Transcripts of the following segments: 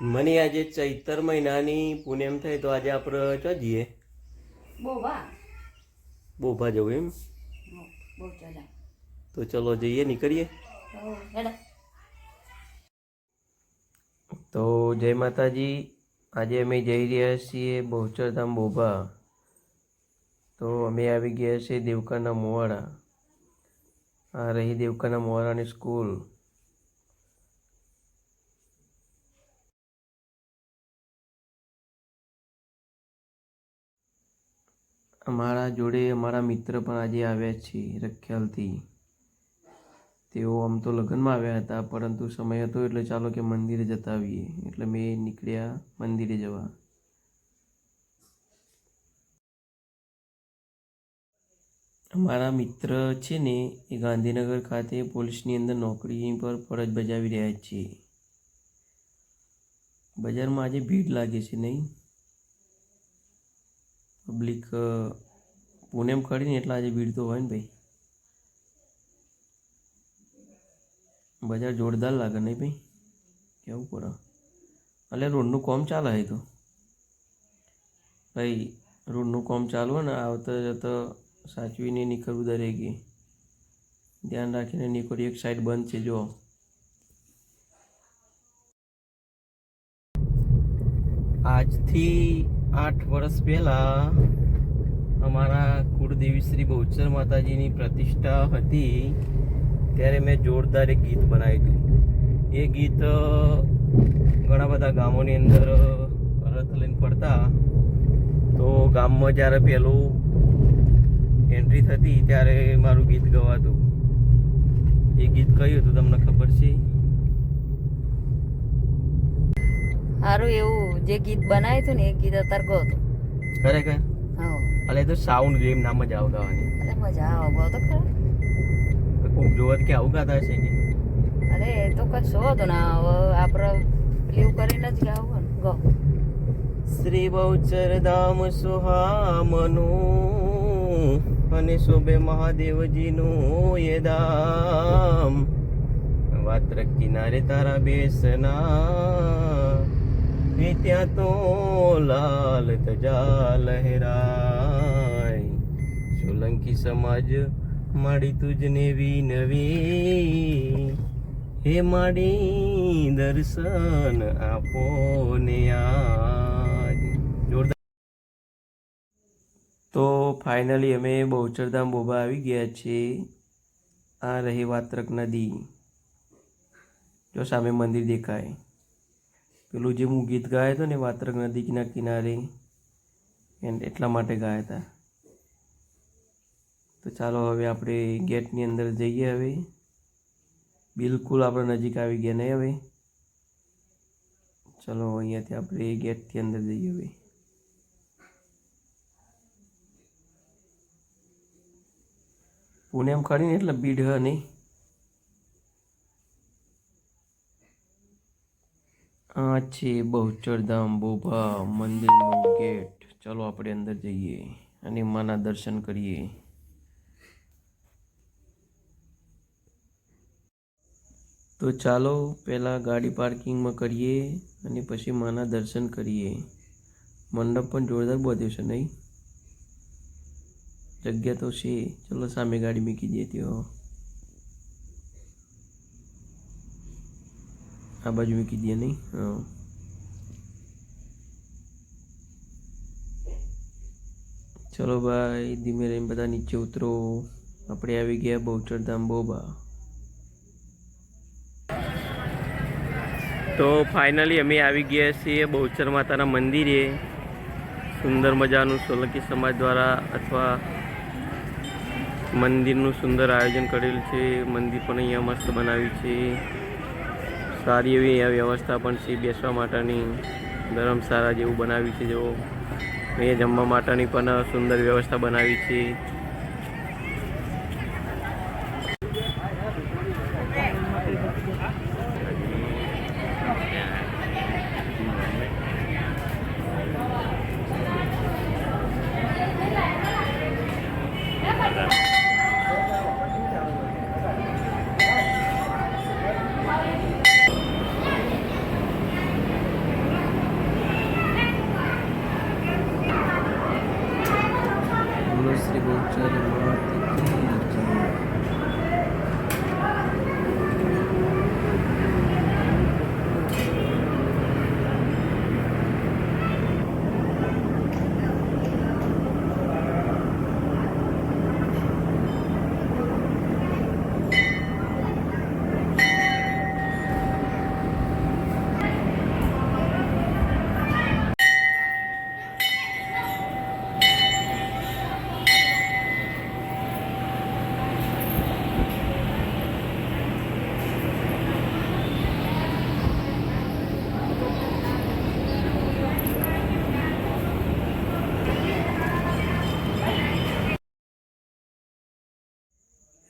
મને આજે ચૈતર મહિનાની પૂનમ થઈ તો આજે આપણે ચો જઈએ બોભા જવું એમ તો ચલો જઈએ નીકળીએ તો જય માતાજી આજે અમે જઈ રહ્યા છીએ બહુચરધામ બોભા તો અમે આવી ગયા છીએ દેવકાના મોવાડા આ રહી દેવકાના મોવાડાની સ્કૂલ અમારા જોડે અમારા મિત્ર પણ આજે આવ્યા છે રખિયાલથી તેઓ આમ તો લગ્નમાં આવ્યા હતા પરંતુ સમય હતો એટલે ચાલો કે મંદિરે જતા આવીએ એટલે મેં નીકળ્યા મંદિરે જવા અમારા મિત્ર છે ને એ ગાંધીનગર ખાતે પોલીસની અંદર નોકરી પર ફરજ બજાવી રહ્યા છે બજારમાં આજે ભીડ લાગે છે નહીં પબ્લિક પૂનમ ખરીને એટલે આજે ભીડ તો હોય ને ભાઈ બજાર જોરદાર લાગે નહીં ભાઈ કેવું પડે એટલે રોડનું કામ ચાલે છે તો ભાઈ રોડનું કામ ચાલુ હોય ને આવતા જતા સાચવીને નીકળવું દરેકે ધ્યાન રાખીને નીકળી એક સાઈડ બંધ છે જો આજથી 8 વર્ષ પહેલાં અમારા કુળદેવી શ્રી બહુચર માતાજીની પ્રતિષ્ઠા હતી ત્યારે મેં જોરદાર એક ગીત બનાવ્યું હતું એ ગીત ઘણા બધા ગામોની અંદર રથ લઈને ફરતા તો ગામમાં જ્યારે પહેલું એન્ટ્રી થતી ત્યારે મારું ગીત ગવાતું એ ગીત કયું હતું તમને ખબર છે સારું એવું જે ગીત બનાવ્યું હતું ને એ ગીત અત્યારે ગયો હતો ખરેખર હા અલે તો સાઉન્ડ ગેમ નામ જ આવગાવાની અરે મજા આવે ગયો તો ખરા કોક જોવત કે આવું ગાતા હશે કે અરે એ તો કશું હતું ને હવે આપણે લીવ કરીને જ ગાવું ને ગો શ્રી બહુચર ધામ સુહામનું અને શોભે મહાદેવજીનું એ ધામ વાત્ર કિનારે તારા બેસના એ ત્યાં તો લાલ ધજા લહેરાય સોલંકી સમાજ માડી તુજને વિનવી હે માડી દર્શન આપો ને આજ જોરદાર તો ફાઇનલી અમે બહુચરધામ બોભા આવી ગયા છીએ આ રહી વાત્રક નદી જો સામે મંદિર દેખાય પેલું જે હું ગીત ગાયો હતો ને વાત્રક નદીના કિનારે એટલા માટે ગાયા હતા તો ચાલો હવે આપણે ગેટની અંદર જઈએ હવે બિલકુલ આપણે નજીક આવી ગયા નહીં હવે ચલો અહીંયાથી આપણે ગેટથી અંદર જઈએ હવે પૂનમ ખરીને એટલે ભીડ હ નહીં આ છે બહુચરધામ બોભા મંદિરનો ગેટ ચલો આપણે અંદર જઈએ અને માના દર્શન કરીએ તો ચાલો પહેલાં ગાડી પાર્કિંગમાં કરીએ અને પછી માના દર્શન કરીએ મંડપ પણ જોરદાર બાંધ્યો છે નહીં જગ્યા તો છે ચલો સામે ગાડી મૂકી દઈએ ત્યાં આ બાજુ મૂકી દઈએ નહીં હા ચલો ભાઈ ધીમે રહીને બધા નીચે ઉતરો આપણે આવી ગયા બહુચરધામ બોભા તો ફાઇનલી અમે આવી ગયા છીએ બહુચર માતાના મંદિરે સુંદર મજાનું સોલંકી સમાજ દ્વારા અથવા મંદિરનું સુંદર આયોજન કરેલ છે મંદિર પણ અહીંયા મસ્ત બનાવ્યું છે સારી એવી અહીંયા વ્યવસ્થા પણ છે બેસવા માટેની ધર્મશાળા જેવું બનાવ્યું છે જેવો અહીંયા જમવા માટેની પણ સુંદર વ્યવસ્થા બનાવી છે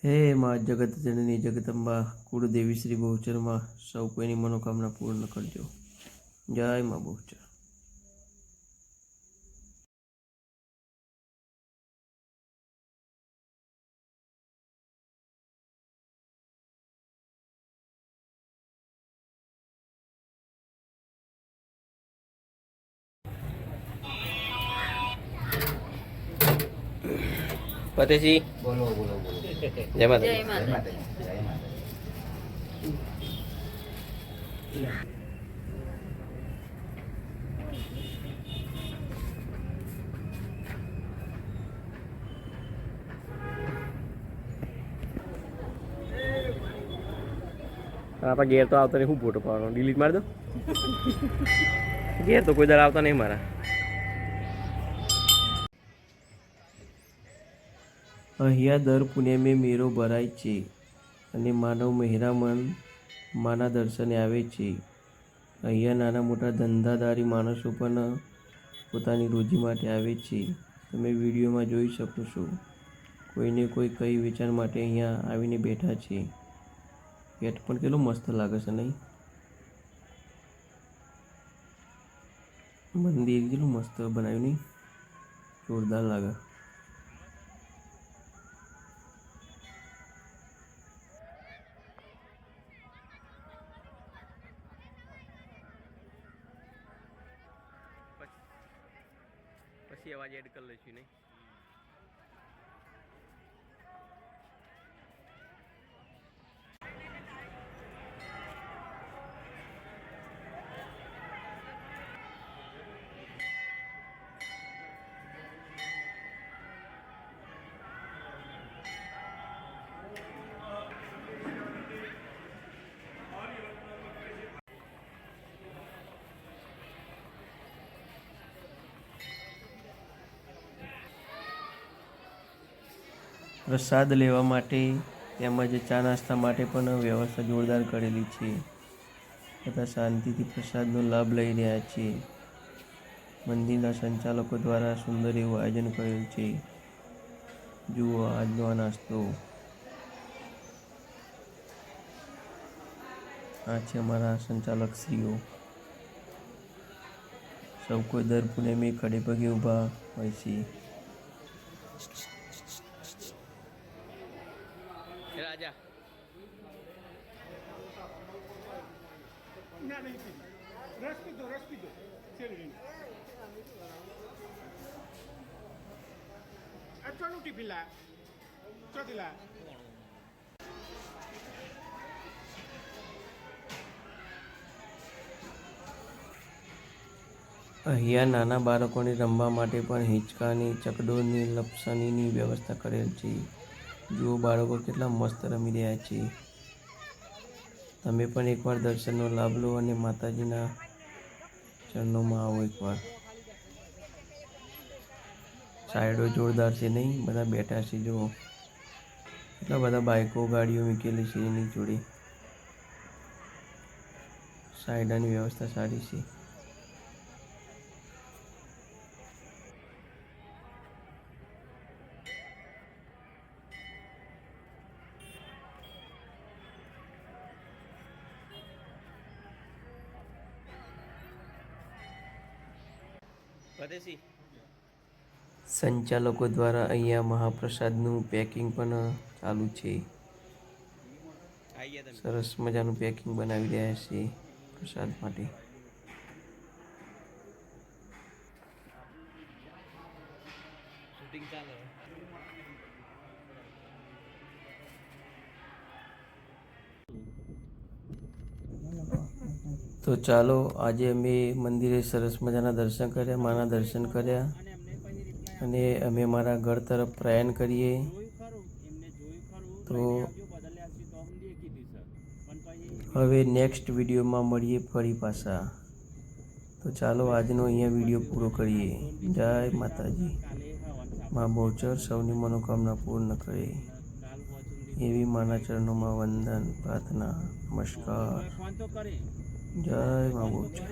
હે મા જગત જનની જગદંબા કુળદેવી શ્રી બહુચરમાં સૌ કોઈની મનોકામના પૂર્ણ કરજો. જય મા બહુચર. ફતેહજી બોલો બોલો બોલો. જય માતા. જય જય માતા. માતાજી, જય માતાજી. આપણા ઘેર તો આવતા નહીં, હું ફોટો પાડવાનો ડિલીટ મારી દો. ઘેર તો કોઈ દર આવતા નહીં મારા. અહીંયા દર પૂનમે મેળો ભરાય છે અને માનવ મહેરામણ માના દર્શને આવે છે. અહીંયા નાના મોટા ધંધાદારી માણસો પણ પોતાની રોજી માટે આવે છે. તમે વિડીયોમાં જોઈ શકો છો, કોઈને કોઈ કઈ વેચાણ માટે અહીંયા આવીને બેઠા છે. પેટ પણ કેટલું મસ્ત લાગે છે નહીં? મંદિર કેટલું મસ્ત બનાવ્યું નહીં? જોરદાર લાગે. પછી અવાજ એડ કરી લઈશું નહીં? પ્રસાદ લેવા માટે તેમજ ચા નાસ્તા માટે પણ વ્યવસ્થા જોરદાર કરેલી છે. બધા શાંતિથી પ્રસાદનો લાભ લઈ રહ્યા છે. મંદિરના સંચાલકો દ્વારા સુંદર એવું આયોજન કરેલ છે. જુઓ આજનો આ નાસ્તો. આ છે અમારા સંચાલકશ્રીઓ. સૌ કોઈ દર પૂનમે ખડે પગે ઊભા હોય છે. રાજા અહીંયા નાના બાળકોને રમવા માટે પણ હિંચકાની, ચકડોળની, લપસણીની વ્યવસ્થા કરેલ છે. જુઓ બાળકો કેટલા મસ્ત રમી રહ્યા છે. તમે પણ એકવાર દર્શનનો લાભ લો અને માતાજીના ચરણોમાં આવો એકવાર. સાઈડો જોરદાર છે નહીં? બધા બેઠા છે. જુઓ એટલા બધા બાઈકો ગાડીઓ મૂકેલી છે એની જોડે. સાઈડની વ્યવસ્થા સારી છે. સંચાલકો દ્વારા અહીંયા મહાપ્રસાદનું પેકિંગ પણ ચાલુ છે. સરસ મજાનું પેકિંગ બનાવી રહ્યા છે પ્રસાદ માટે. તો ચાલો આજે અમે મંદિરે સરસ મજાના દર્શન કર્યા, માના દર્શન કર્યા અને અમે મારા ઘર તરફ પ્રયાણ કરીએ. તો હવે નેક્સ્ટ વિડીયોમાં મળીએ ફરી પાછા. તો ચાલો આજનો અહીંયા વિડીયો પૂરો કરીએ. જય માતાજી. મા બહુચર સૌની મનોકામના પૂર્ણ કરે એવી માના ચરણોમાં વંદન પ્રાર્થના. નમસ્કાર. જય મા બહુચર.